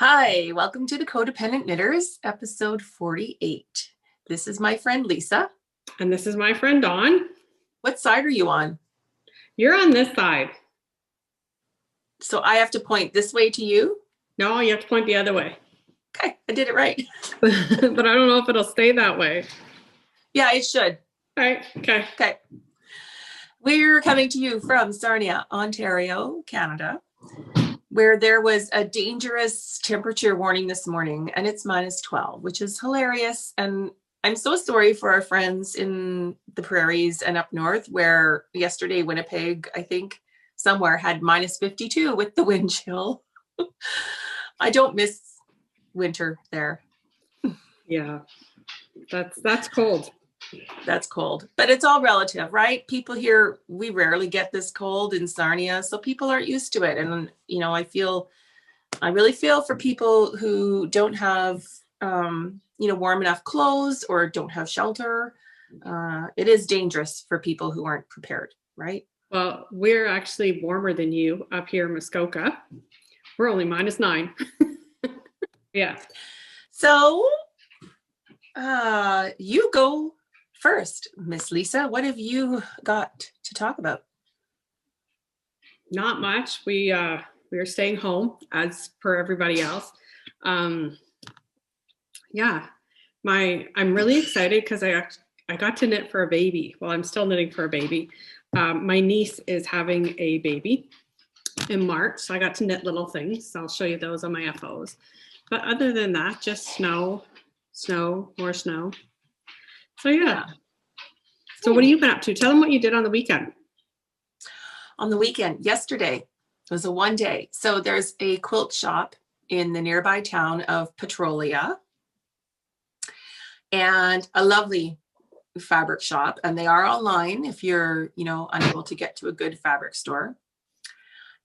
Hi, welcome to the Codependent Knitters, episode 48. This is my friend Lisa. And this is my friend Dawn. What side are you on? You're on this side. So I have to point this way to you? No, you have to point the other way. Okay, I did it right. But I don't know if it'll stay that way. Yeah, it should. All right, okay. Okay. We're coming to you from Sarnia, Ontario, Canada, where there was a dangerous temperature warning this morning, and it's -12, which is hilarious. And I'm so sorry for our friends in the prairies and up north, where yesterday Winnipeg, I think, somewhere had -52 with the wind chill. I don't miss winter there. Yeah, that's cold. That's cold, but it's all relative, right? People here, we rarely get this cold in Sarnia, so people aren't used to it. And, you know, I really feel for people who don't have, warm enough clothes or don't have shelter. It is dangerous for people who aren't prepared, right? Well, we're actually warmer than you up here in Muskoka. We're only -9. Yeah. So you go first, Miss Lisa. What have you got to talk about? Not much. We are staying home as per everybody else. Yeah, I'm really excited because I got to knit for a baby. Well, I'm still knitting for a baby. My niece is having a baby in March, so I got to knit little things. I'll show you those on my FOs. But other than that, just snow, more snow. So yeah. So what have you been up to? Tell them what you did on the weekend. On the weekend, yesterday was a one day. So there's a quilt shop in the nearby town of Petrolia, and a lovely fabric shop. And they are online if you're, unable to get to a good fabric store.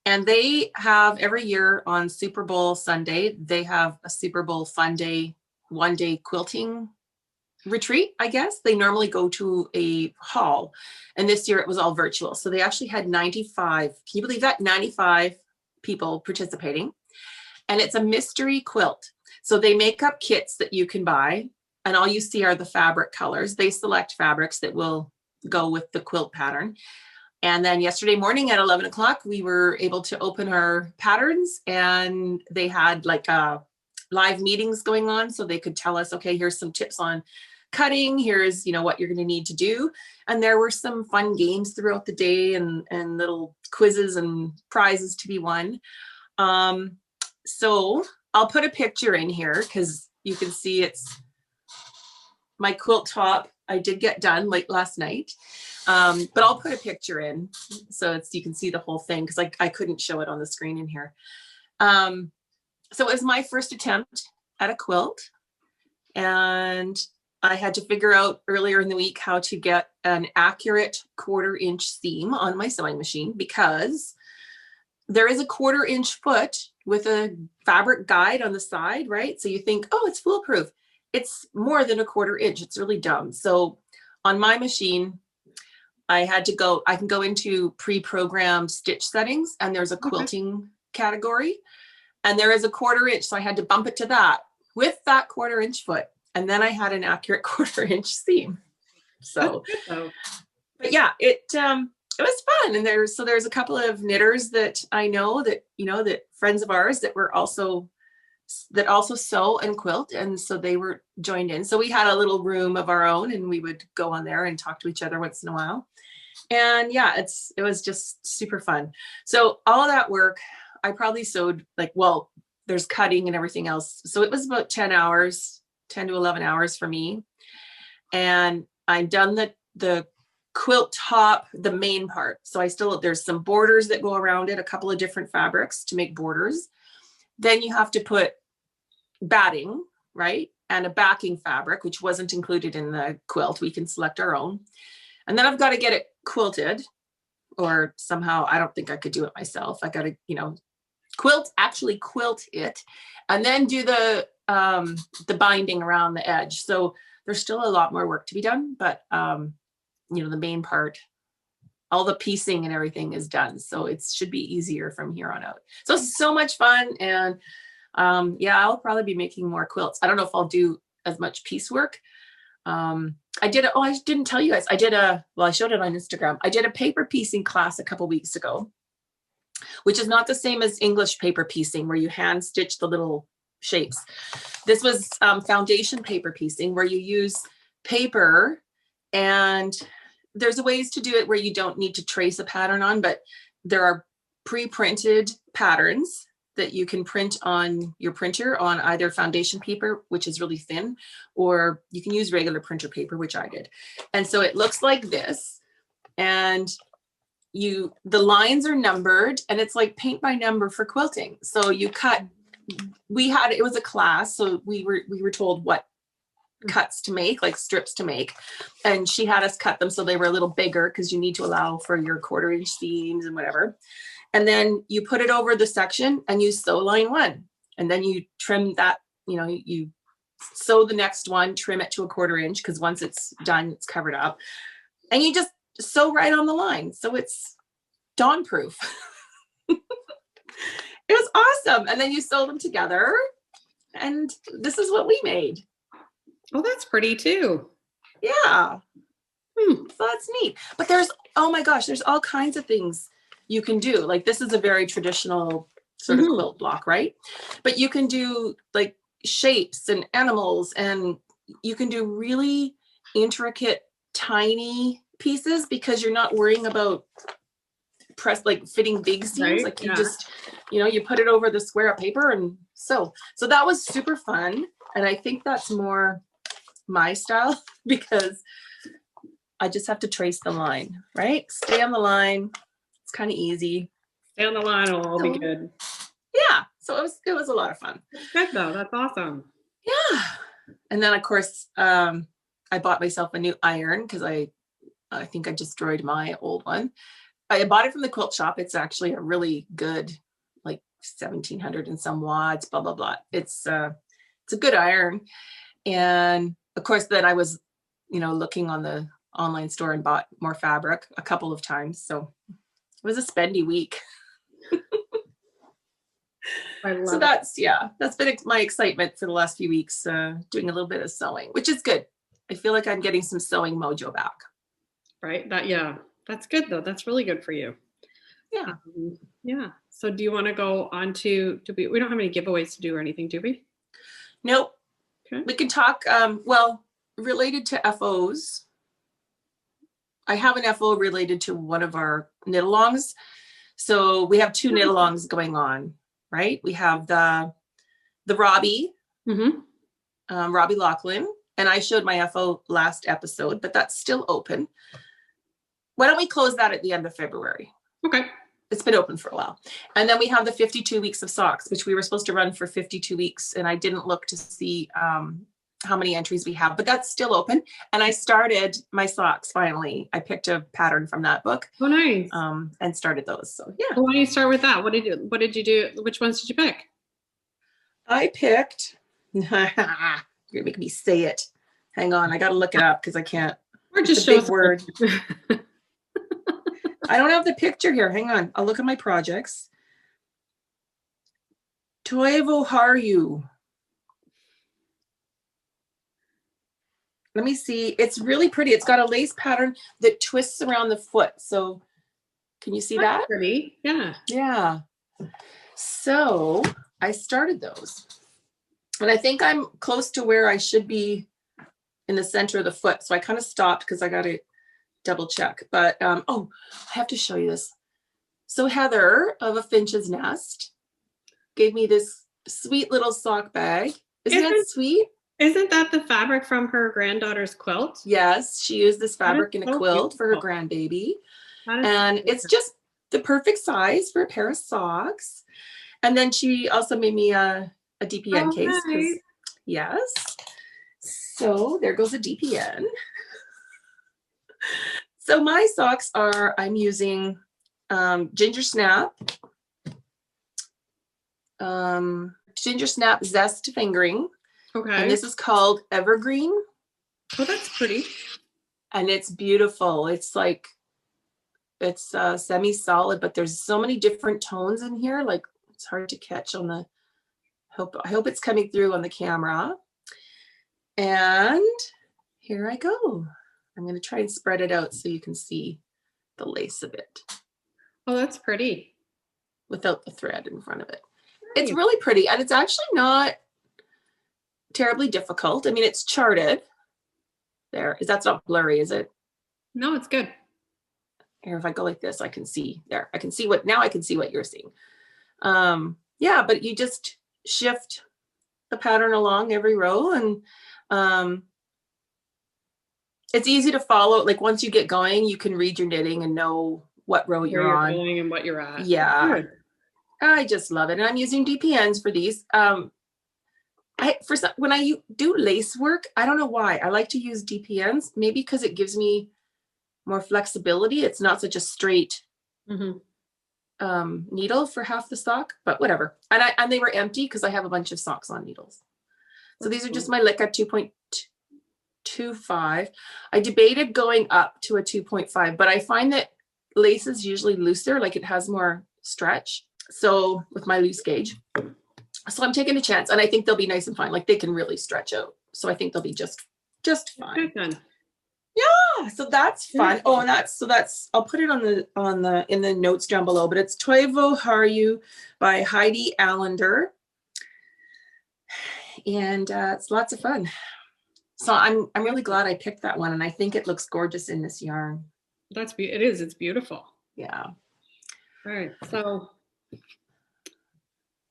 And they have every year on Super Bowl Sunday, they have a Super Bowl fun day, one-day quilting retreat, I guess. They normally go to a hall, and this year it was all virtual. So they actually had 95, can you believe that? 95 people participating. And it's a mystery quilt. So they make up kits that you can buy, and all you see are the fabric colors. They select fabrics that will go with the quilt pattern. And then yesterday morning at 11 o'clock, we were able to open our patterns, and they had live meetings going on, so they could tell us, okay, here's some tips on cutting, here's what you're going to need to do. And there were some fun games throughout the day, and little quizzes and prizes to be won. So I'll put a picture in here because you can see it's my quilt top. I did get done late last night, but I'll put a picture in so you can see the whole thing, because I couldn't show it on the screen in here. So it was my first attempt at a quilt, and I had to figure out earlier in the week how to get an accurate 1/4 inch seam on my sewing machine, because there is a 1/4 inch foot with a fabric guide on the side, right? So you think, oh, it's foolproof. It's more than a 1/4 inch. It's really dumb. So on my machine, I can go into pre-programmed stitch settings, and there's a quilting category, and there is a 1/4 inch. So I had to bump it to that with that 1/4 inch foot. And then I had an accurate 1/4 inch seam. So, but yeah, it was fun. And there's a couple of knitters that I know that, that friends of ours that also sew and quilt. And so they were joined in. So we had a little room of our own, and we would go on there and talk to each other once in a while. And yeah, it was just super fun. So all that work, I probably sewed there's cutting and everything else. So it was about 10 to 11 hours for me. And I've done the quilt top, the main part. So there's some borders that go around it, a couple of different fabrics to make borders. Then you have to put batting, right? And a backing fabric, which wasn't included in the quilt. We can select our own. And then I've got to get it quilted, or somehow, I don't think I could do it myself. I got to, quilt it, and then do the binding around the edge. So there's still a lot more work to be done, but the main part, all the piecing and everything is done. So it should be easier from here on out. So much fun. And Yeah, I'll probably be making more quilts. I don't know if I'll do as much piecework. I didn't tell you guys. I showed it on Instagram. I did a paper piecing class a couple weeks ago, which is not the same as English paper piecing where you hand stitch the little shapes. This was foundation paper piecing where you use paper, and there's ways to do it where you don't need to trace a pattern on, but there are pre-printed patterns that you can print on your printer on either foundation paper, which is really thin, or you can use regular printer paper, which I did. And so it looks like this, and the lines are numbered, and it's like paint by number for quilting. So you cut, it was a class, so we were told what cuts to make, like strips to make, and she had us cut them so they were a little bigger because you need to allow for your 1/4 inch seams and whatever. And then you put it over the section and you sew line 1, and then you trim that, you sew the next one, trim it to a 1/4 inch because once it's done, it's covered up, and you just sew right on the line. So it's dawn proof. It was awesome. And then you sew them together, and this is what we made. Oh, that's pretty too. Yeah. So that's neat. But oh my gosh, there's all kinds of things you can do. Like this is a very traditional sort of quilt block, right? But you can do like shapes and animals, and you can do really intricate, tiny pieces because you're not worrying about fitting big seams. Right? Like you just, you put it over the square of paper and sew. So that was super fun. And I think that's more my style because I just have to trace the line, right? Stay on the line. It's kind of easy. Stay on the line, it'll all be good. Yeah. So it was a lot of fun. Good though. That's awesome. Yeah. And then of course, I bought myself a new iron because I think I destroyed my old one. I bought it from the quilt shop. It's actually a really good, like 1700 and some watts, blah, blah, blah. It's a good iron. And of course, then I was, looking on the online store and bought more fabric a couple of times. So it was a spendy week. So that's been my excitement for the last few weeks, doing a little bit of sewing, which is good. I feel like I'm getting some sewing mojo back. Right. That's good though. That's really good for you. Yeah. Yeah. So do you want to go on to, we don't have any giveaways to do or anything, do we? Nope. Okay. We can talk, related to FOs. I have an FO related to one of our knit-alongs. So we have 2 knit-alongs going on, right? We have the Robbie, Robbie Lachlan, and I showed my FO last episode, but that's still open. Why don't we close that at the end of February? Okay. It's been open for a while. And then we have the 52 weeks of socks, which we were supposed to run for 52 weeks. And I didn't look to see how many entries we have, but that's still open. And I started my socks finally. I picked a pattern from that book. Oh, nice. And started those. So yeah. Well, why don't you start with that? What did you do? Which ones did you pick? I picked, you're gonna make me say it. Hang on, I gotta look it up because I can't. Or just show show a word. I don't have the picture here. Hang on. I'll look at my projects. Toivoharju. Let me see. It's really pretty. It's got a lace pattern that twists around the foot. So can you see that? Pretty. Yeah. Yeah. So I started those. And I think I'm close to where I should be in the center of the foot. So I kind of stopped because I got to double check. But, I have to show you this. So Heather of A Finch's Nest gave me this sweet little sock bag. Isn't that sweet? Isn't that the fabric from her granddaughter's quilt? Yes, she used this fabric in a quilt for her grandbaby. And it's just the perfect size for a pair of socks. And then she also made me a DPN case. Nice. Yes. So there goes a DPN. So my socks I'm using Gingersnap, Gingersnap Zest fingering. Okay. And this is called Evergreen. Oh, that's pretty. And it's beautiful. It's like, it's semi-solid, but there's so many different tones in here. Like it's hard to catch on the I hope it's coming through on the camera. And here I go. I'm going to try and spread it out so you can see the lace of it. Oh, that's pretty. Without the thread in front of it. Nice. It's really pretty, and it's actually not terribly difficult. I mean, it's charted. That's not blurry, is it? No, it's good. Here, if I go like this, I can see there. I can see what you're seeing. Yeah, but you just shift the pattern along every row, and it's easy to follow. Like once you get going, you can read your knitting and know what row you're on. Going and what you're at. Yeah. Good. I just love it. And I'm using DPNs for these. When I do lace work, I don't know why. I like to use DPNs, maybe because it gives me more flexibility. It's not such a straight needle for half the sock, but whatever. And they were empty because I have a bunch of socks on needles. So these are just my Licka 2.25. I debated going up to a 2.5, but I find that lace is usually looser, like it has more stretch. So with my loose gauge, so I'm taking a chance, and I think they'll be nice and fine. Like they can really stretch out. So I think they'll be just fine. Good. Yeah, so that's fun. Oh, and that's I'll put it in the notes down below, but it's Toivoharju by Heidi Alander. And it's lots of fun. So I'm really glad I picked that one, and I think it looks gorgeous in this yarn. It is. It's beautiful. Yeah. All right. So,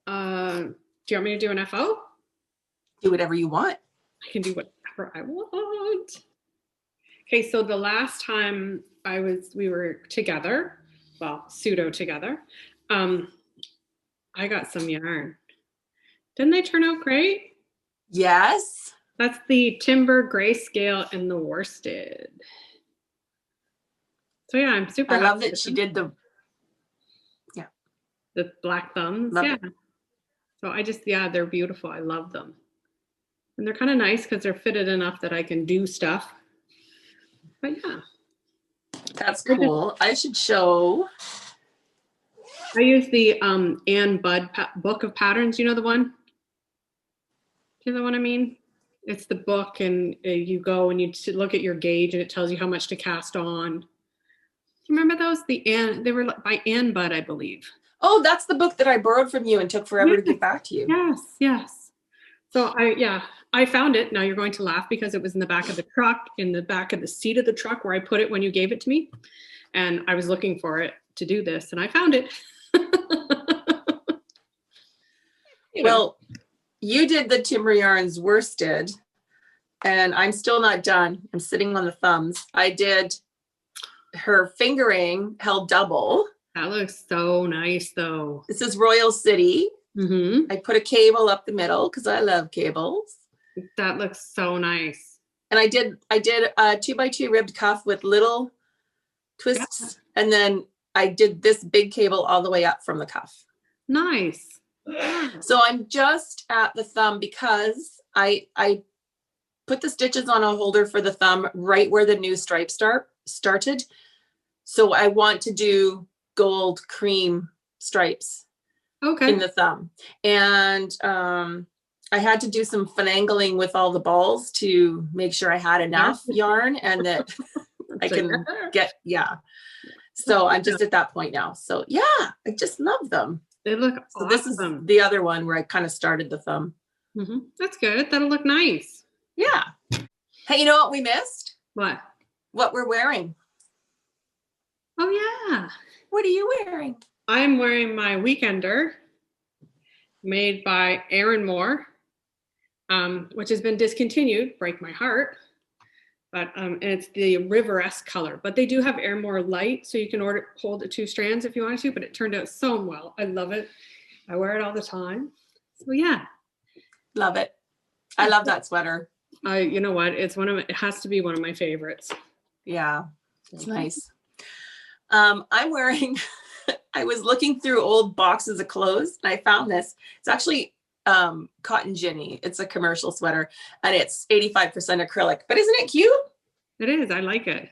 do you want me to do an FO? Do whatever you want. I can do whatever I want. Okay. So the last time we were together, well, pseudo together, I got some yarn. Didn't they turn out great? Yes. That's the Timber Grayscale and the worsted. So yeah, I'm super happy. I love that she did the black thumbs. Love yeah. it. So they're beautiful. I love them. And they're kind of nice because they're fitted enough that I can do stuff. But yeah. That's cool. I should show. I use the Ann Budd book of patterns. You know the one? Do you know the one I mean? It's the book, and you go and you look at your gauge, and it tells you how much to cast on. Remember those? They were by Ann Budd, I believe. Oh, that's the book that I borrowed from you and took forever to get back to you. Yes. So I found it. Now you're going to laugh because it was in the back of the truck, in the back of the seat of the truck where I put it when you gave it to me. And I was looking for it to do this, and I found it. Well, you did the Timber Yarns worsted, and I'm still not done. I'm sitting on the thumbs. I did her fingering held double. That looks so nice, though. This is Royal City. Mm-hmm. I put a cable up the middle because I love cables. That looks so nice. And I did a 2x2 ribbed cuff with little twists, and then I did this big cable all the way up from the cuff. Nice. So I'm just at the thumb because I put the stitches on a holder for the thumb right where the new stripe started. So I want to do gold cream stripes in the thumb. And I had to do some finagling with all the balls to make sure I had enough yarn and that I can get, So I'm just at that point now. So yeah, I just love them. They look awesome. This is the other one where I kind of started the thumb. Mm-hmm. That's good. That'll look nice. Yeah. Hey, you know what we missed? What? What we're wearing. Oh yeah. What are you wearing? I'm wearing my Weekender made by Erin Moore, which has been discontinued. Break my heart. But and it's the River-esque color. But they do have Erin Moore light, so you can hold the 2 strands if you want to. But it turned out so well. I love it. I wear it all the time. So yeah, love it. I love that sweater. You know what? It has to be one of my favorites. Yeah, it's nice. I'm wearing. I was looking through old boxes of clothes, and I found this. It's actually Cotton Ginny. It's a commercial sweater, and it's 85% acrylic. But isn't it cute? It is. I like it.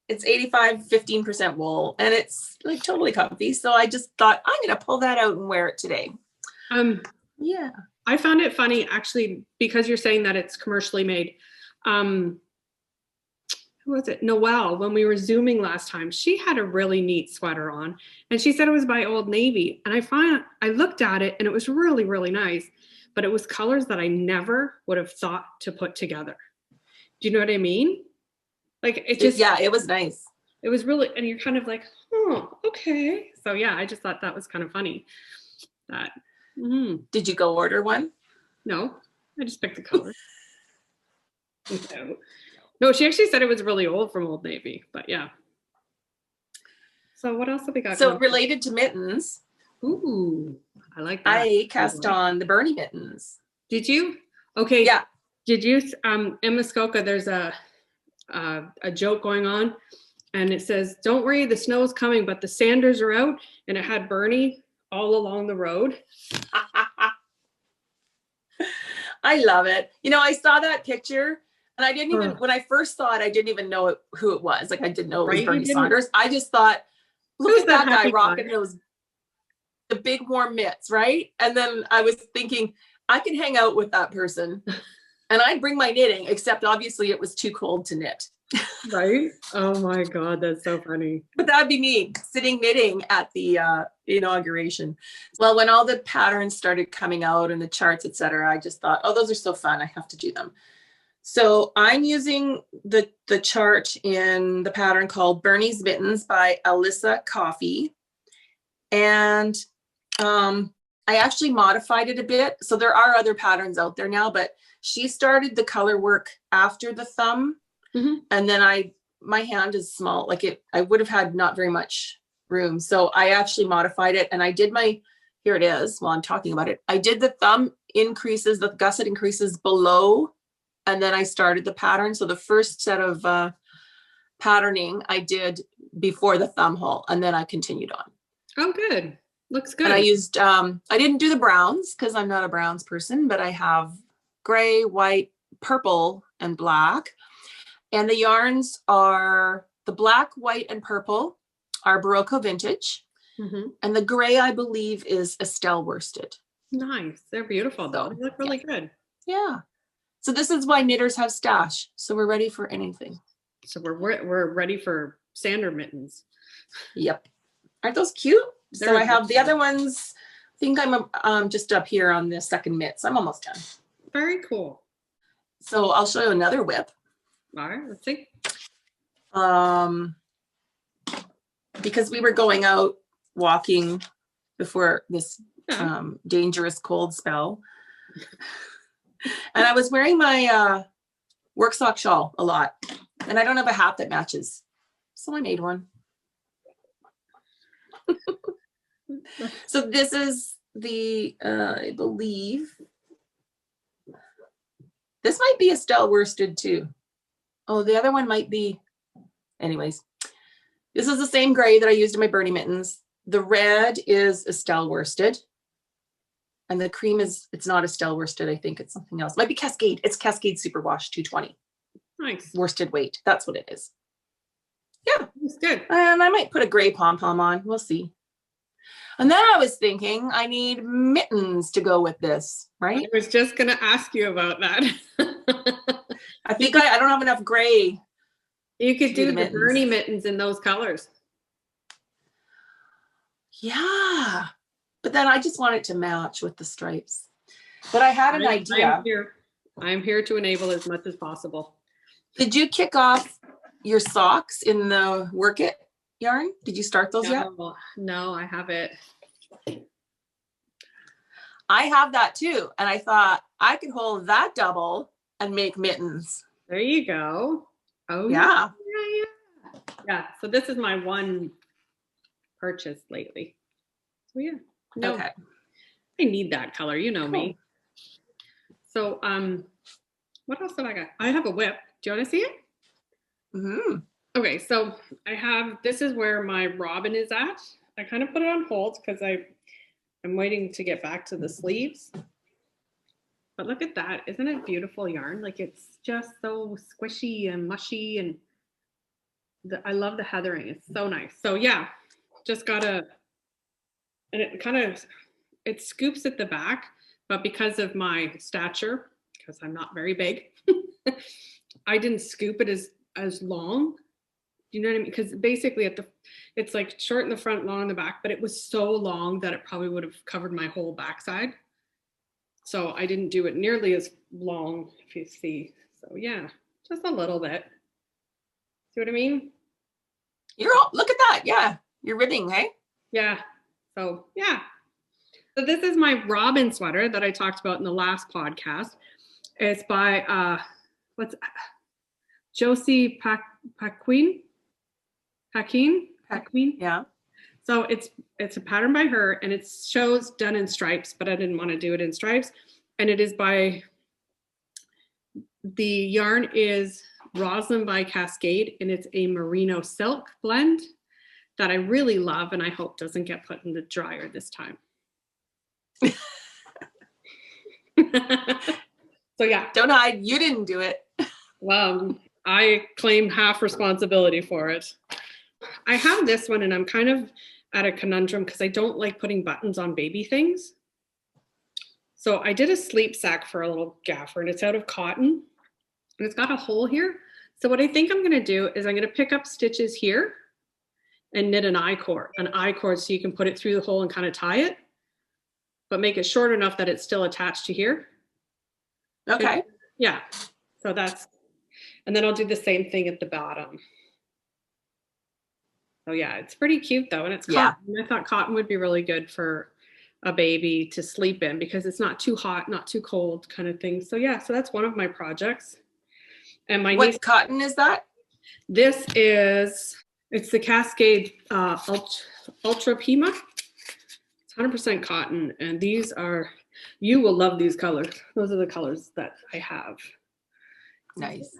It's 15% wool, and it's like totally comfy. So I just thought I'm gonna pull that out and wear it today. Yeah. I found it funny actually, because you're saying that it's commercially made. Who was it? Noelle, when we were Zooming last time, she had a really neat sweater on and she said it was by Old Navy. And I looked at it and it was really, really nice, but it was colors that I never would have thought to put together. Do you know what I mean? Like it just, yeah, it was nice. It was really, and you're kind of like, oh, okay. So yeah, I just thought that was kind of funny. That. Did you go order one? No, I just picked the color. No, she actually said it was really old from Old Navy, but yeah. So what else have we got? So related to mittens. Ooh, I like that. I cast on the Bernie mittens. Did you? Okay. Yeah. Did you, in Muskoka, there's a joke going on and it says, don't worry, the snow's coming, but the Sanders are out, and it had Bernie all along the road. I love it. You know, I saw that picture and I didn't even, when I first saw it, I didn't even know who it was. Like I didn't know it was Bernie Saunders. I just thought, look at that guy rocking the big warm mitts, right? And then I was thinking, I can hang out with that person and I'd bring my knitting, except obviously it was too cold to knit. Right? Oh my God, that's so funny. But that'd be me sitting knitting at the inauguration. Well, when all the patterns started coming out and the charts, etc., I just thought, oh, those are so fun. I have to do them. So I'm using the chart in the pattern called Bernie's Mittens by Alyssa Coffey. And I actually modified it a bit. So there are other patterns out there now, but she started the color work after the thumb. Mm-hmm. And then my hand is small, like I would have had not very much room. So I actually modified it and I did here it is while I'm talking about it. I did the thumb increases, the gusset increases below, and then I started the pattern. So the first set of patterning I did before the thumb hole, and then I continued on. Oh, good. Looks good. And I used, I didn't do the browns because I'm not a browns person, but I have gray, white, purple, and black. And the yarns are the black, white, and purple are Berocco vintage. Mm-hmm. And the gray, I believe, is Estelle worsted. Nice. They're beautiful, though. They look really good. Yeah. So this is why knitters have stash. So we're ready for anything. So we're ready for sander mittens. Yep. Aren't those cute? They're so I have the other ones. I think I'm just up here on the second mitt. So I'm almost done. Very cool. So I'll show you another whip. All right, let's see. Because we were going out walking before this dangerous cold spell. And I was wearing my Worksock shawl a lot. And I don't have a hat that matches. So I made one. So this is the, I believe, this might be Estelle worsted too. Oh, the other one might be, anyways. This is the same gray that I used in my Bernie mittens. The red is Estelle worsted. And the cream it's not Estelle worsted. I think it's something else. It might be Cascade. It's Cascade Superwash 220. Nice. Worsted weight. That's what it is. Yeah. It's good. And I might put a gray pom-pom on. We'll see. And then I was thinking I need mittens to go with this, right? I was just going to ask you about that. I think I don't have enough gray. You could do the Bernie mittens in those colors. Yeah. But then I just want it to match with the stripes. But I had an idea. I'm here to enable as much as possible. Did you kick off your socks in the Work It yarn? Did you start those yet? No, I haven't. I have that too. And I thought I could hold that double and make mittens. There you go. Oh, yeah. Yeah. So this is my one purchase lately. So yeah. No, okay. I need that color. You know me. So what else have I got? I have a whip. Do you want to see it? Mm-hmm. Okay, so this is where my robin is at. I kind of put it on hold because I'm waiting to get back to the sleeves. But look at that. Isn't it beautiful yarn? Like it's just so squishy and mushy, and I love the heathering. It's so nice. So yeah, just and it scoops at the back. but because of my stature, because I'm not very big, I didn't scoop it as long. You know what I mean? Because basically it's like short in the front, long in the back, but it was so long that it probably would have covered my whole backside. So I didn't do it nearly as long, if you see. So yeah, just a little bit. See what I mean? Look at that. Yeah. You're ribbing, hey? Yeah. So yeah. So this is my Robin sweater that I talked about in the last podcast. It's by Josee Paquin. Yeah. So it's a pattern by her, and it shows done in stripes, but I didn't want to do it in stripes. And it is the yarn is Roslyn by Cascade, and it's a merino silk blend that I really love, and I hope doesn't get put in the dryer this time. So yeah. Don't hide. You didn't do it. Well, I claim half responsibility for it. I have this one, and I'm kind of at a conundrum because I don't like putting buttons on baby things. So I did a sleep sack for a little gaffer, and it's out of cotton, and it's got a hole here. So what I think I'm going to do is I'm going to pick up stitches here and knit an I-cord so you can put it through the hole and kind of tie it, but make it short enough that it's still attached to here. Okay. Yeah. So and then I'll do the same thing at the bottom. So yeah, it's pretty cute though. And it's cotton. I thought cotton would be really good for a baby to sleep in because it's not too hot, not too cold kind of thing. So yeah, so that's one of my projects. And what cotton is that? It's the Cascade Ultra Pima. It's 100% cotton. And you will love these colors. Those are the colors that I have. Nice.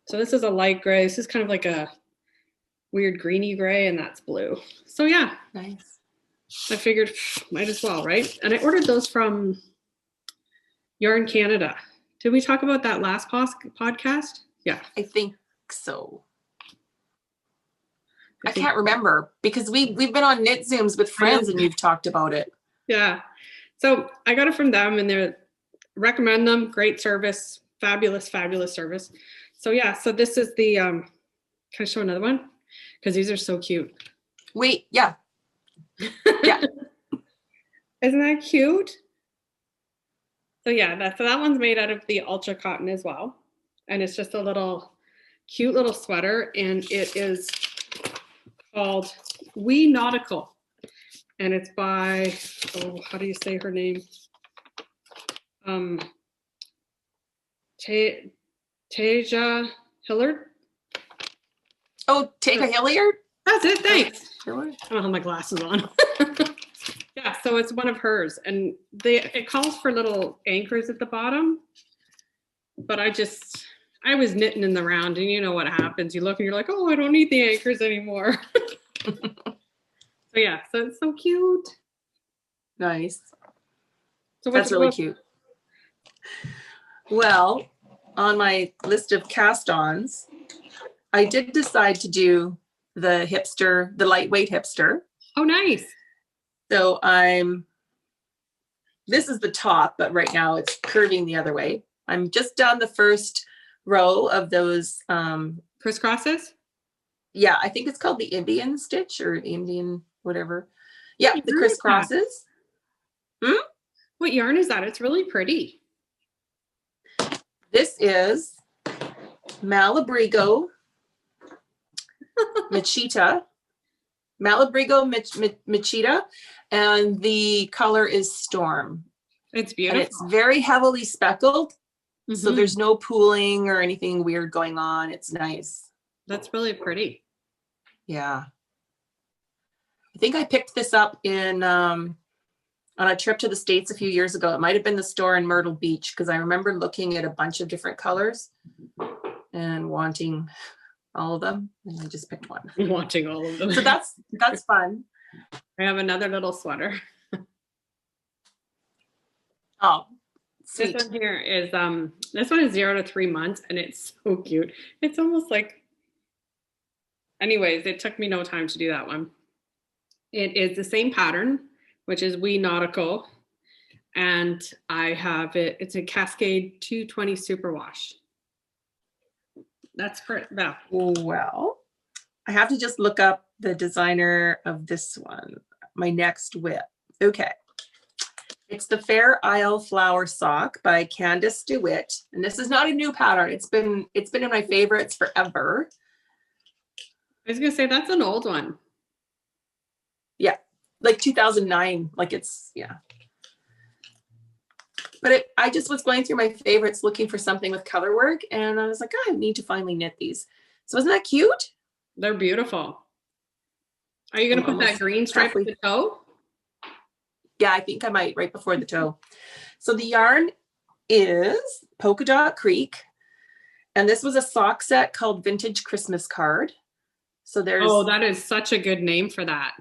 So this is a light gray. This is kind of like a weird greeny gray, and that's blue. So yeah. Nice. I figured might as well, right? And I ordered those from Yarn Canada. Did we talk about that last podcast? Yeah. I think so. I can't remember because we've been on knit Zooms with friends and you've talked about it. Yeah. So I got it from them and recommend them. Great service. Fabulous, fabulous service. So yeah, so this is the, can I show another one? Because these are so cute. Wait, yeah. Yeah. Isn't that cute? So yeah, that one's made out of the Ultra Cotton as well. And it's just a cute little sweater. And it is called Nautical. And it's by, how do you say her name? Taiga Hilliard. Oh, Taiga Hilliard? That's it, thanks. Sure. I don't have my glasses on. Yeah, so it's one of hers. And it calls for little anchors at the bottom. But I was knitting in the round, and you know what happens. You look and you're like, oh, I don't need the anchors anymore. So yeah, so it's so cute. Nice. So that's really cute. Well, on my list of cast-ons, I did decide to do the lightweight hipster. Oh, nice. So this is the top, but right now it's curving the other way. I'm just done the first row of those crisscrosses. Yeah, I think it's called the Indian stitch or Indian whatever. Yeah, the crisscrosses. What yarn is that? It's really pretty. This is Malabrigo Machita. Malabrigo Machita, and the color is Storm. It's beautiful. And it's very heavily speckled, so there's no pooling or anything weird going on. It's nice. That's really pretty. Yeah. I think I picked this up on a trip to the States a few years ago. It might have been the store in Myrtle Beach because I remember looking at a bunch of different colors and wanting all of them, and I just picked one. Wanting all of them. So that's fun. I have another little sweater. Oh, sweet. This one here is this one is 0 to 3 months, and it's so cute. It's almost like, anyways, it took me no time to do that one. It is the same pattern, which is Nautical, And I have it, it's a Cascade 220 Superwash. That's for that. Well, I have to just look up the designer of this one, my next whip. Okay. It's the Fair Isle Flower Sock by Candice DeWitt. And this is not a new pattern. It's been in my favorites forever. I was gonna say that's an old one. Yeah, like 2009, like it's, yeah. But I just was going through my favorites looking for something with color work, and I was like, oh, I need to finally knit these. So isn't that cute? They're beautiful. Are you gonna put that green stripe at the toe? Yeah, I think I might right before the toe. So the yarn is Polka Dot Creek, and this was a sock set called Vintage Christmas Card. So there's, oh, that is such a good name for that.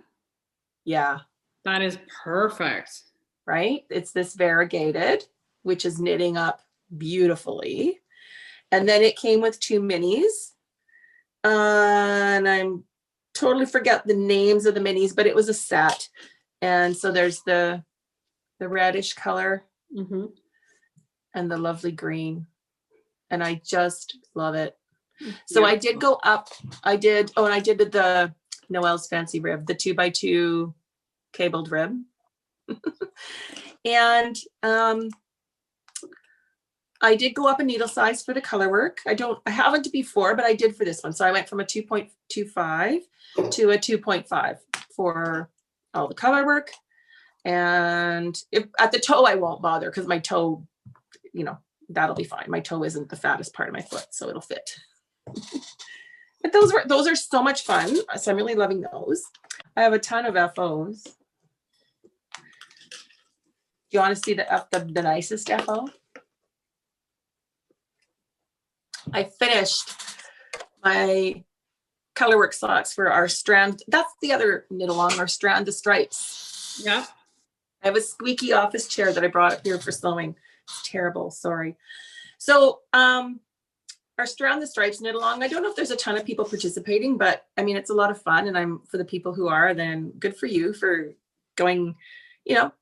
Yeah, that is perfect. Right? It's this variegated, which is knitting up beautifully. And then it came with 2 minis. And I'm totally forget the names of the minis, but it was a set. And so there's the reddish color and the lovely green. And I just love it. So I did go up. I did the Noelle's Fancy Rib, the 2x2 cabled rib. And I did go up a needle size for the color work. I haven't before, but I did for this one. So I went from a 2.25 to a 2.5 for all the color work. And at the toe, I won't bother because my toe, that'll be fine. My toe isn't the fattest part of my foot, so it'll fit. But those are so much fun. So I'm really loving those. I have a ton of FOs. Do you want to see the nicest FO? I finished my colorwork socks for our Strand. That's the other knit along, our Strand the Stripes. Yeah. I have a squeaky office chair that I brought up here for sewing. It's terrible, sorry. So our Strand the Stripes knit along, I don't know if there's a ton of people participating, but I mean, it's a lot of fun, and for the people who are, then good for you for going,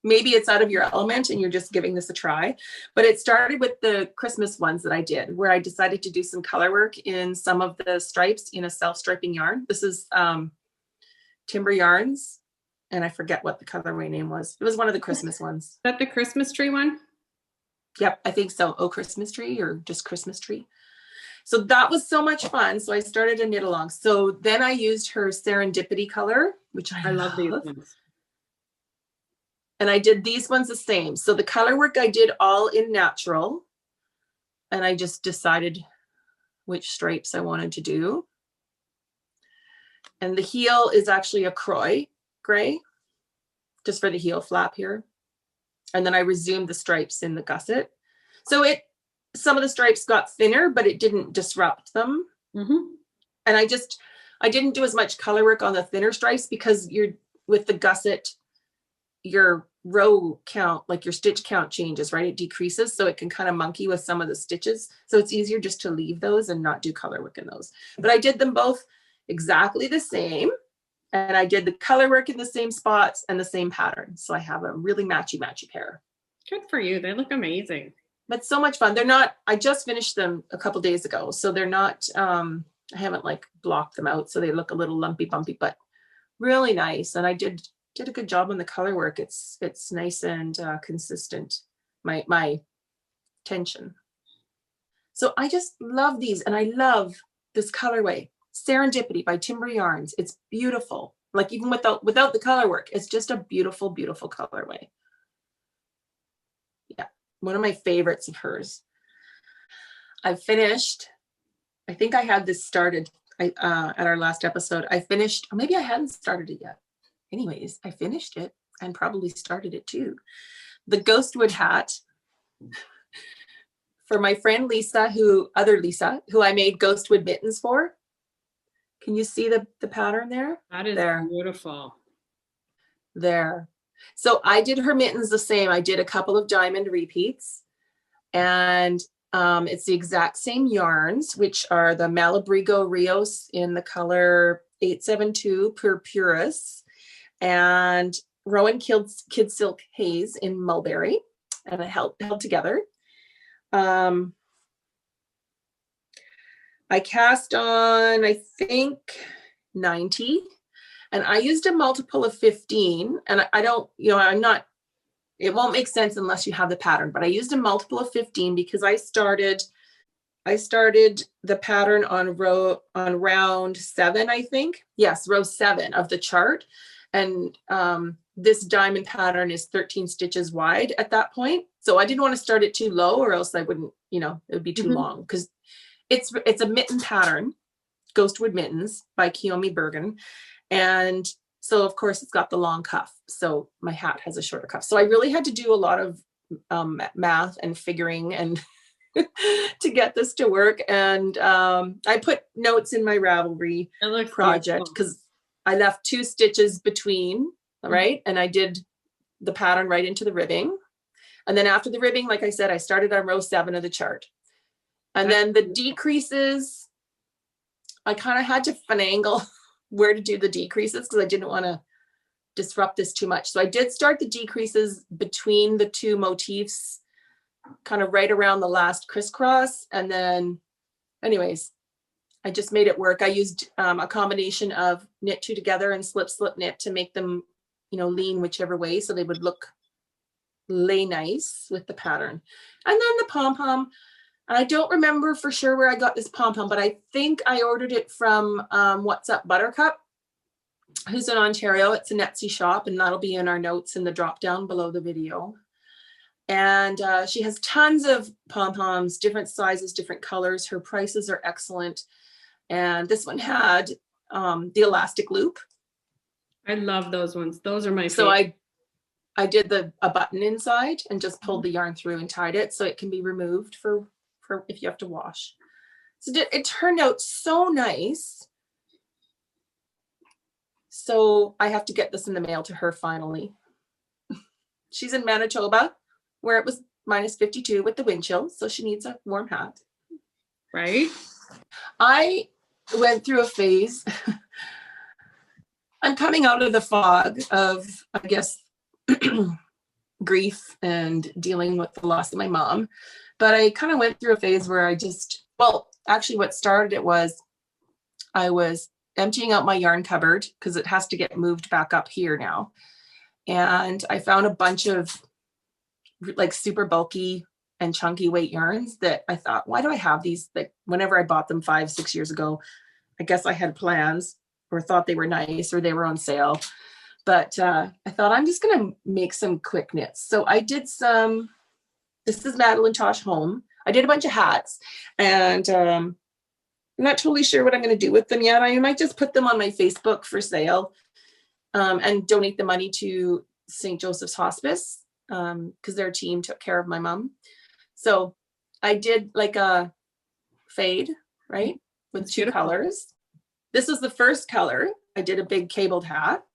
maybe it's out of your element and you're just giving this a try. But it started with the Christmas ones that I did, where I decided to do some color work in some of the stripes in a self-striping yarn. This is Timber Yarns, and I forget what the colorway name was. It was one of the Christmas ones. Is that the Christmas tree one? Yep, I think so. Oh, Christmas tree, or just Christmas tree. So that was so much fun. So I started a knit along. So then I used her Serendipity color, which I love these ones. And I did these ones the same. So the color work I did all in natural. And I just decided which stripes I wanted to do. And the heel is actually a Croy gray, just for the heel flap here. And then I resumed the stripes in the gusset. So some of the stripes got thinner, but it didn't disrupt them. And I didn't do as much color work on the thinner stripes because with the gusset, your row count, like your stitch count changes, right? It decreases, so it can kind of monkey with some of the stitches. So it's easier just to leave those and not do color work in those. But I did them both exactly the same. And I did the color work in the same spots and the same pattern. So I have a really matchy pair. Good for you. They look amazing. But so much fun. I just finished them a couple days ago. So they're not, I haven't like blocked them out. So they look a little lumpy bumpy, but really nice. And I did a good job on the color work. It's nice and consistent, my tension. So I just love these, and I love this colorway, Serendipity by Timber Yarns. It's beautiful. Like even without the color work, it's just a beautiful, beautiful colorway. Yeah, one of my favorites of hers. I finished, I think I had this started at our last episode. I finished, or maybe I hadn't started it yet. Anyways, I finished it and probably started it too. The Ghostwood hat for my friend Lisa, who I made Ghostwood mittens for. Can you see the pattern there? That is beautiful. There. So I did her mittens the same. I did a couple of diamond repeats, and it's the exact same yarns, which are the Malabrigo Rios in the color 872 Purpurus, and Rowan Kid Silk Haze in Mulberry. and it held together. I cast on, I think, 90, and I used a multiple of 15, and I don't, I'm not, it won't make sense unless you have the pattern, but I used a multiple of 15 because I started the pattern on round 7, I think. Yes, row 7 of the chart. And this diamond pattern is 13 stitches wide at that point. So I didn't want to start it too low, or else I wouldn't, it would be too long, because it's a mitten pattern, Ghostwood Mittens by Kiyomi Bergen. And so of course it's got the long cuff. So my hat has a shorter cuff. So I really had to do a lot of math and figuring and to get this to work. And I put notes in my Ravelry project because I left 2 stitches between, right? And I did the pattern right into the ribbing. And then after the ribbing, like I said, I started on row 7 of the chart. And then the decreases, I kind of had to finagle where to do the decreases because I didn't want to disrupt this too much. So I did start the decreases between the 2 motifs, kind of right around the last crisscross. And then anyways, I just made it work. I used a combination of knit 2 together and slip knit to make them, lean whichever way, so they would lay nice with the pattern. And then the pom-pom, I don't remember for sure where I got this pom-pom, but I think I ordered it from What's Up Buttercup, who's in Ontario. It's a Etsy shop, and that'll be in our notes in the drop down below the video. And she has tons of pom-poms, different sizes, different colors. Her prices are excellent. And this one had the elastic loop. I love those ones. Those are my favorite. So I did a button inside and just pulled the yarn through and tied it so it can be removed for if you have to wash. So it turned out so nice. So I have to get this in the mail to her finally. She's in Manitoba, where it was -52 with the wind chill, so she needs a warm hat. Right? I went through a phase. I'm coming out of the fog of, I guess, grief and dealing with the loss of my mom. But I kind of went through a phase where actually what started it was I was emptying out my yarn cupboard because it has to get moved back up here now. And I found a bunch of like super bulky and chunky weight yarns that I thought, why do I have these? Like whenever I bought them 5-6 years ago, I guess I had plans or thought they were nice or they were on sale. But I thought I'm just going to make some quick knits. So I did this is Madeline Tosh Home. I did a bunch of hats, and I'm not totally sure what I'm going to do with them yet. I might just put them on my Facebook for sale and donate the money to St. Joseph's Hospice because their team took care of my mom. So I did like a fade, right? With 2 colors. This is the first color. I did a big cabled hat.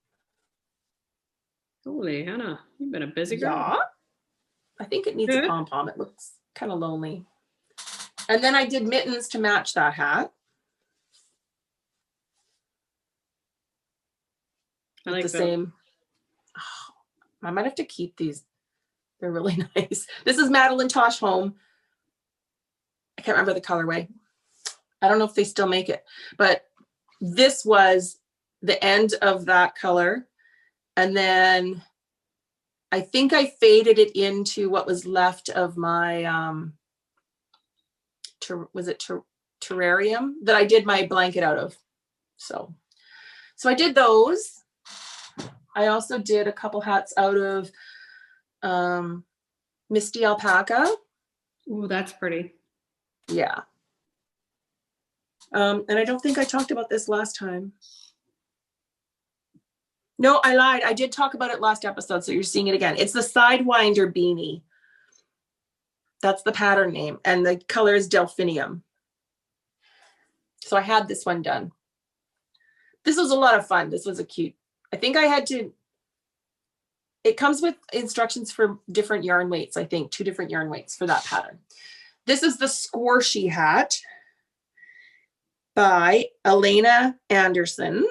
Holy Hannah, you've been a busy girl. Yeah. I think it needs a pom-pom. It looks kind of lonely. And then I did mittens to match that hat. I like the same. Oh, I might have to keep these. They're really nice. This is Madeline Tosh Home. I can't remember the colorway. I don't know if they still make it, but this was the end of that color. And then I think I faded it into what was left of my, terrarium that I did my blanket out of. So I did those. I also did a couple hats out of Misty Alpaca. Oh, that's pretty. Yeah. And I don't think I talked about this last time. No, I lied. I did talk about it last episode, so you're seeing it again. It's the Sidewinder beanie. That's the pattern name, and the color is Delphinium. So I had this one done. This was a lot of fun. This was a cute. I think I had to. It comes with instructions for different yarn weights. I think 2 different yarn weights for that pattern. This is the Squishy hat by Elena Anderson.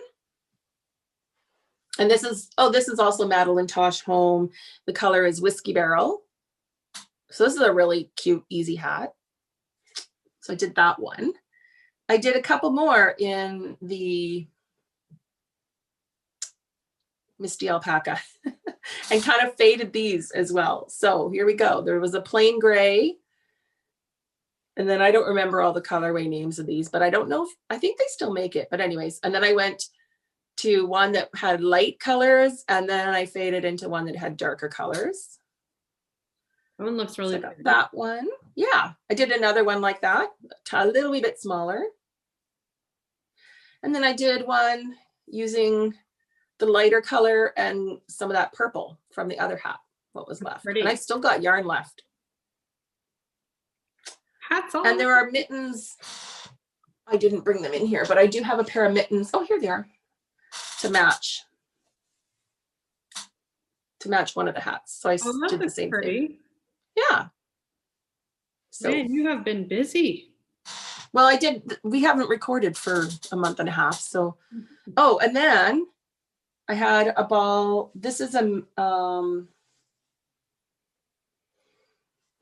And this is also Madeline Tosh Home. The color is Whiskey Barrel. So this is a really cute, easy hat. So I did that one. I did a couple more in the Misty Alpaca and kind of faded these as well. So here we go. There was a plain gray. And then I don't remember all the colorway names of these, but I don't know if, I think they still make it. But anyways, and then I went to one that had light colors, and then I faded into one that had darker colors. That one looks really So pretty. that one. Yeah, I did another one like that, a little wee bit smaller. And then I did one using the lighter color and some of that purple from the other hat, what was left. Pretty. And I still got yarn left. Hats off. And there are mittens. I didn't bring them in here, but I do have a pair of mittens. Oh, here they are. To match one of the hats. So I did the same thing. Yeah. So man, you have been busy. well, I did. We haven't recorded for a month and a half. So, oh, and then I had a ball. This is a, I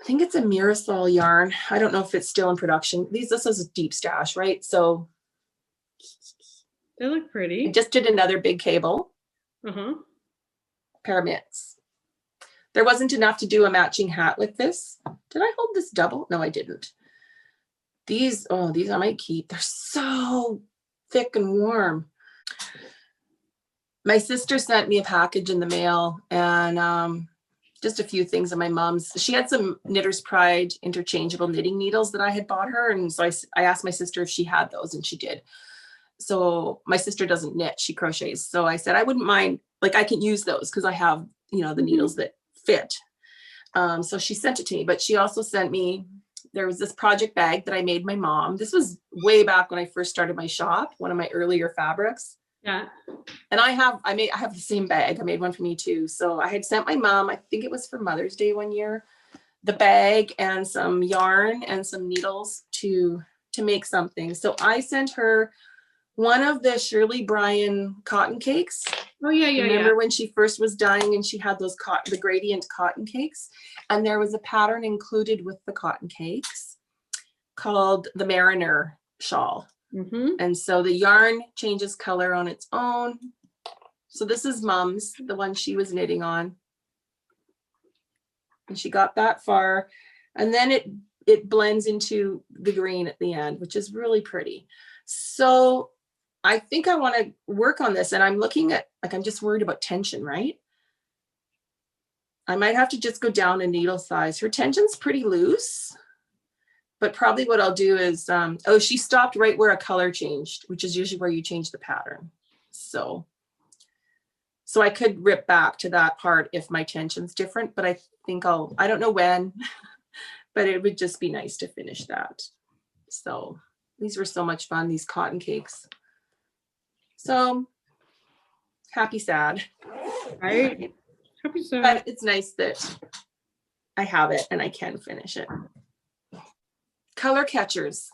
think it's a Mirasol yarn. I don't know if it's still in production. This is a deep stash, right? So They look pretty. I just did another big cable. Uh-huh. Pair of mitts. There wasn't enough to do a matching hat with this. Did I hold this double? No, I didn't. These I might keep. They're so thick and warm. My sister sent me a package in the mail, and just a few things of my mom's. She had some Knitter's Pride interchangeable knitting needles that I had bought her. And so I asked my sister if she had those, and she did. So my sister doesn't knit, she crochets. So I said, I wouldn't mind, like I can use those because I have, the needles that fit. So she sent it to me, but she also sent me, there was this project bag that I made my mom. This was way back when I first started my shop, one of my earlier fabrics. Yeah. And I have the same bag. I made one for me too. So I had sent my mom, I think it was for Mother's Day one year, the bag and some yarn and some needles to make something. So I sent her one of the Shirley Bryan cotton cakes. Oh yeah, yeah. Remember when she first was dyeing and she had those the gradient cotton cakes, and there was a pattern included with the cotton cakes called the Mariner shawl. Mm-hmm. And so the yarn changes color on its own. So this is Mom's, the one she was knitting on. And she got that far. And then it blends into the green at the end, which is really pretty. So I think I want to work on this, and I'm looking at, I'm just worried about tension, right? I might have to just go down a needle size. Her tension's pretty loose, but probably what I'll do is, she stopped right where a color changed, which is usually where you change the pattern. So I could rip back to that part if my tension's different, but I think I don't know when, but it would just be nice to finish that. So these were so much fun, these cotton cakes. So happy, sad. Right? Happy, sad. But it's nice that I have it and I can finish it. Color catchers.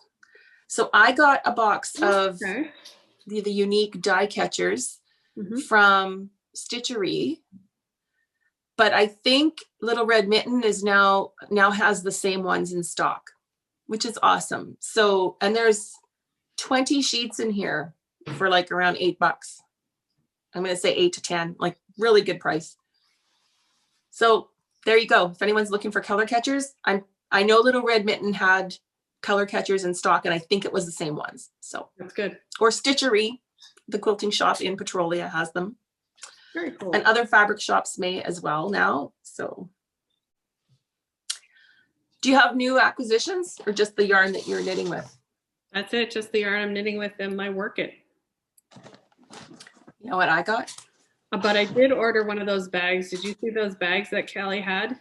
So I got a box of the unique die catchers from Stitchery, but I think Little Red Mitten is now has the same ones in stock, which is awesome. So, and there's 20 sheets in here for like around $8. I'm going to say 8 to 10, like really good price. So there you go. If anyone's looking for color catchers, I know Little Red Mitten had color catchers in stock, and I think it was the same ones. So that's good. Or Stitchery, the quilting shop in Petrolia, has them. Very cool. And other fabric shops may as well now. So do you have new acquisitions or just the yarn that you're knitting with? That's it. Just the yarn I'm knitting with and my work it. You know what I got? But I did order one of those bags. Did you see those bags that Kelly had?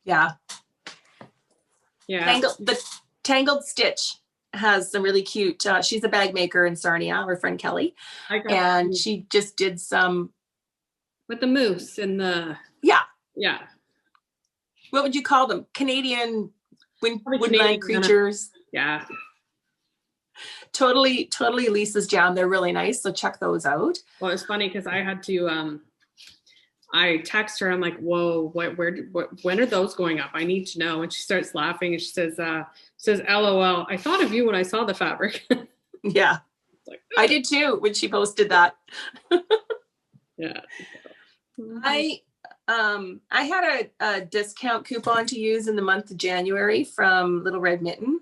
Yeah. Yeah. The Tangled Stitch has some really cute, she's a bag maker in Sarnia, our friend Kelly. And she just did some. With the moose and the. Yeah. Yeah. What would you call them? Canadian woodland creatures. Yeah. Totally Lisa's jam. They're really nice. So check those out. Well, it's funny because I had to I text her, I'm like, whoa, when are those going up? I need to know. And she starts laughing and she says, LOL, I thought of you when I saw the fabric. Yeah. Like, I did too when she posted that. Yeah. I had a discount coupon to use in the month of January from Little Red Mitten.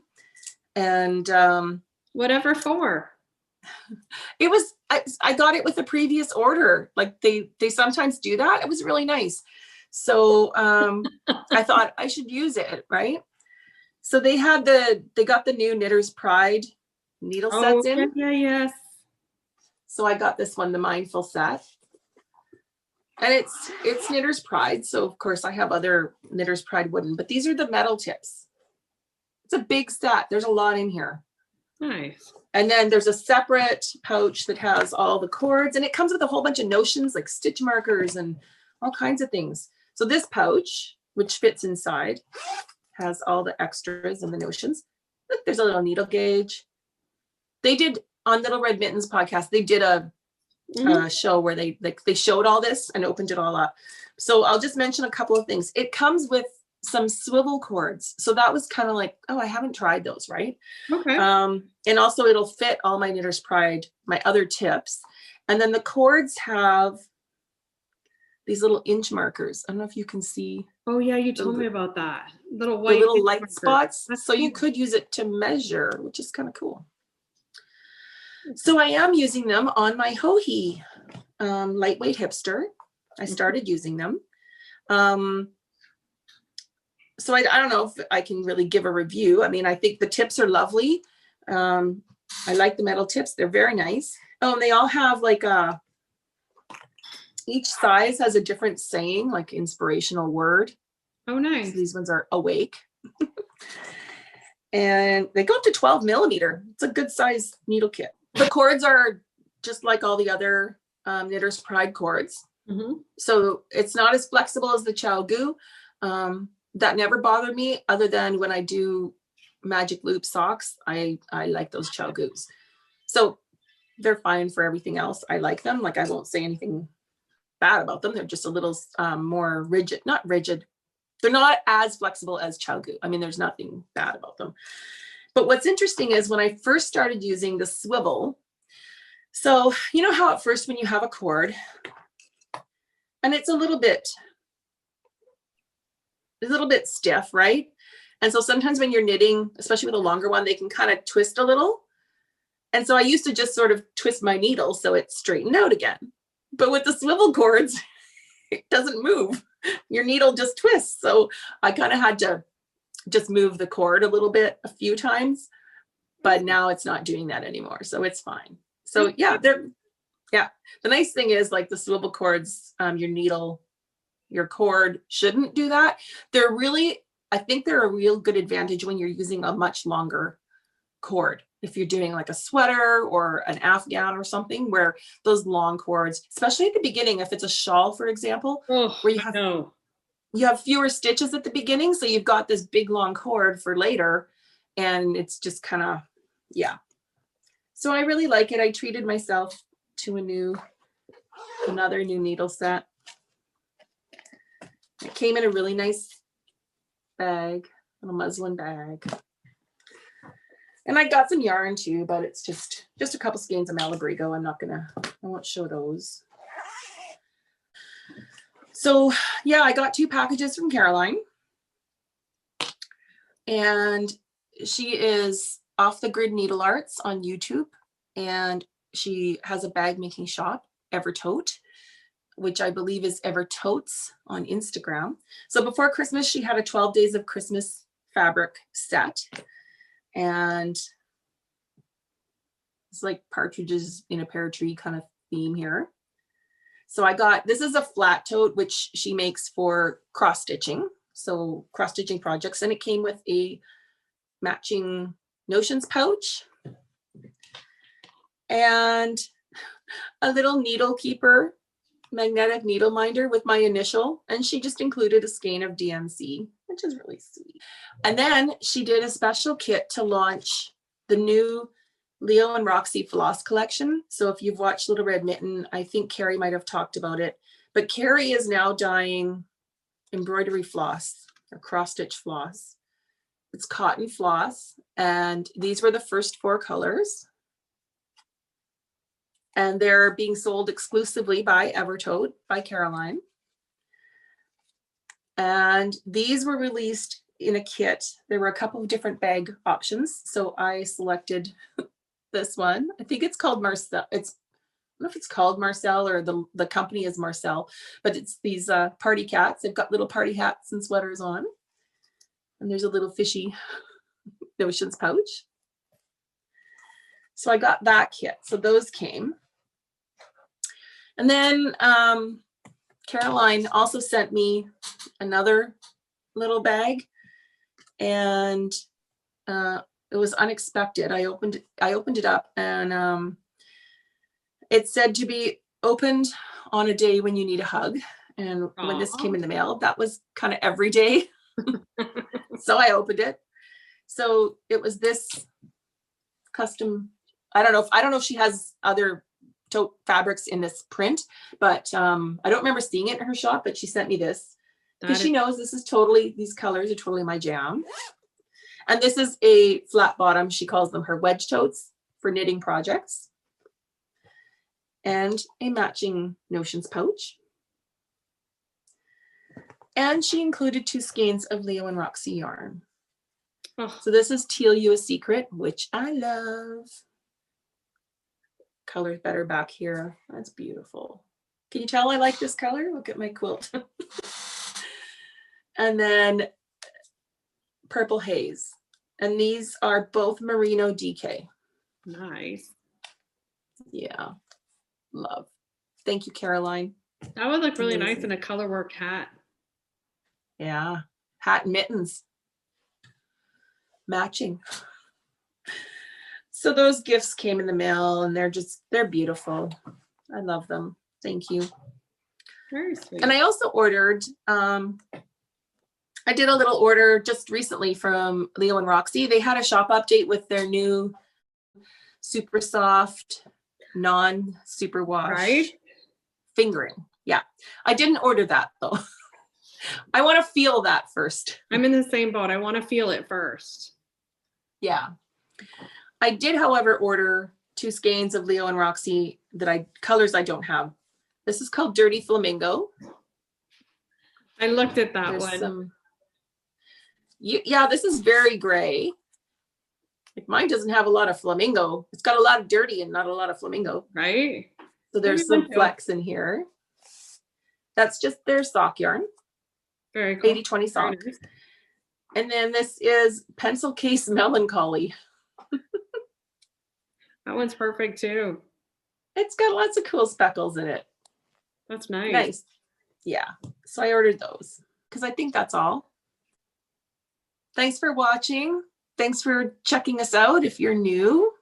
And whatever for? It was, I got it with a previous order. Like they sometimes do that. It was really nice. So I thought I should use it, right? So they got the new Knitter's Pride needle sets in. Yes. So I got this one, the Mindful set. And it's Knitter's Pride. So of course I have other Knitter's Pride wooden, but these are the metal tips. It's a big set. There's a lot in here. Nice. And then there's a separate pouch that has all the cords, and it comes with a whole bunch of notions like stitch markers and all kinds of things. So this pouch, which fits inside, has all the extras and the notions. Look, there's a little needle gauge. They did on Little Red Mittens podcast, they did a show where they showed all this and opened it all up. So I'll just mention a couple of things. It comes with some swivel cords. So that was kind of like, oh, I haven't tried those, right? Okay. And also it'll fit all my Knitter's Pride, my other tips. And then the cords have these little inch markers. I don't know if you can see. Oh yeah, you told me about that. Little white light markers. spots. That's so cool. You could use it to measure, which is kind of cool. So I am using them on my Hohi lightweight hipster. I started using them. So I don't know if I can really give a review. I mean, I think the tips are lovely. I like the metal tips. They're very nice. Oh, and they all have like each size has a different saying, like inspirational word. Oh, nice. So these ones are awake. And they go up to 12 millimeter. It's a good size needle kit. The cords are just like all the other Knitter's Pride cords. Mm-hmm. So it's not as flexible as the ChiaoGoo. That never bothered me, other than when I do magic loop socks. I like those ChiaoGoos. So they're fine for everything else. I like them. Like I won't say anything bad about them. They're just a little more rigid, not rigid. They're not as flexible as ChiaoGoo. I mean, there's nothing bad about them. But what's interesting is when I first started using the swivel, so you know how at first when you have a cord and it's a little bit stiff, right? And so sometimes when you're knitting, especially with a longer one, they can kind of twist a little. And so I used to just sort of twist my needle so it straightened out again. But with the swivel cords, it doesn't move. Your needle just twists. So I kind of had to just move the cord a little bit a few times, but now it's not doing that anymore. So it's fine. So yeah, the nice thing is like the swivel cords, your cord shouldn't do that. I think they're a real good advantage when you're using a much longer cord. If you're doing like a sweater or an afghan or something, where those long cords, especially at the beginning, if it's a shawl, for example, where you have fewer stitches at the beginning. So you've got this big long cord for later, and it's just kind of, yeah. So I really like it. I treated myself to another new needle set. It came in a really nice bag, a muslin bag. And I got some yarn too, but it's just a couple skeins of Malabrigo. I won't show those. So yeah, I got 2 packages from Caroline. And she is Off the Grid Needle Arts on YouTube. And she has a bag making shop, Evertote, which I believe is Evertotes on Instagram. So before Christmas, she had a 12 Days of Christmas fabric set. And it's like partridges in a pear tree kind of theme here. So this is a flat tote, which she makes for cross stitching. So cross stitching projects. And it came with a matching notions pouch and a little needle keeper, magnetic needle minder with my initial. And she just included a skein of DMC, which is really sweet. And then she did a special kit to launch the new Leo and Roxy Floss collection. So if you've watched Little Red Mitten, I think Carrie might have talked about it, But Carrie is now dyeing embroidery floss or cross stitch floss. It's cotton floss, and these were the first 4 colors. And they're being sold exclusively by Evertote by Caroline. And these were released in a kit. There were a couple of different bag options. So I selected this one. I think it's called Marcel. I don't know if it's called Marcel or the company is Marcel, but it's these party cats. They've got little party hats and sweaters on. And there's a little fishy notions pouch. So I got that kit. So those came. And then Caroline also sent me another little bag, and it was unexpected. I opened it up, and it said to be opened on a day when you need a hug. And when this came in the mail, that was kind of every day. So I opened it. So it was this custom. I don't know if she has other tote fabrics in this print, but I don't remember seeing it in her shop, but she sent me this because she knows these colors are totally my jam. And this is a flat bottom. She calls them her wedge totes for knitting projects, and a matching notions pouch. And she included 2 skeins of Leo and Roxy yarn. Oh. So this is Teal You a Secret, which I love. Color's better back here. That's beautiful. Can you tell I like this color? Look at my quilt. And then Purple Haze. And these are both Merino DK. Nice. Yeah. Love. Thank you, Caroline. That would look really nice in a color work hat. Yeah. Hat and mittens. Matching. So those gifts came in the mail, and they're beautiful. I love them. Thank you. Very sweet. And I also ordered, I did a little order just recently from Leo and Roxy. They had a shop update with their new super soft, non-super wash fingering. Yeah. I didn't order that though. I want to feel that first. I'm in the same boat. I want to feel it first. Yeah. I did, however, order 2 skeins of Leo and Roxy colors I don't have. This is called Dirty Flamingo. I looked at that one. Yeah, this is very gray. Like mine doesn't have a lot of flamingo. It's got a lot of dirty and not a lot of flamingo. Right. So there's some flex in here. That's just their sock yarn. Very cool. 80/20 sock. Nice. And then this is Pencil Case Melancholy. That one's perfect too. It's got lots of cool speckles in it. That's nice. Nice. Yeah. So I ordered those because I think that's all. Thanks for watching. Thanks for checking us out if you're new.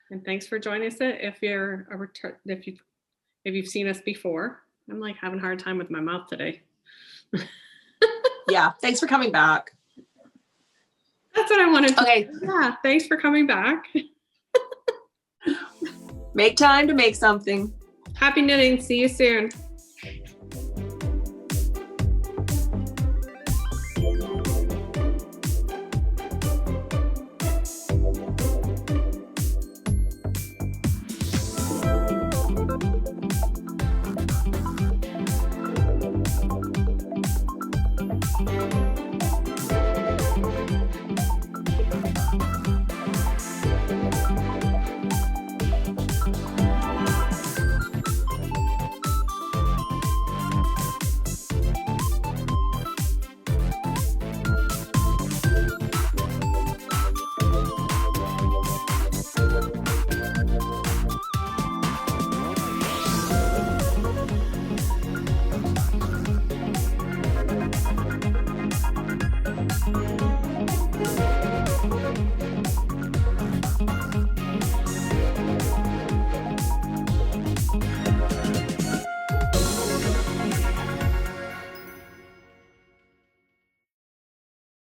And thanks for joining us if you're a return, if you've seen us before. I'm like having a hard time with my mouth today. Yeah. Thanks for coming back. That's what I wanted to. Okay. Yeah. Thanks for coming back. Make time to make something. Happy knitting. See you soon.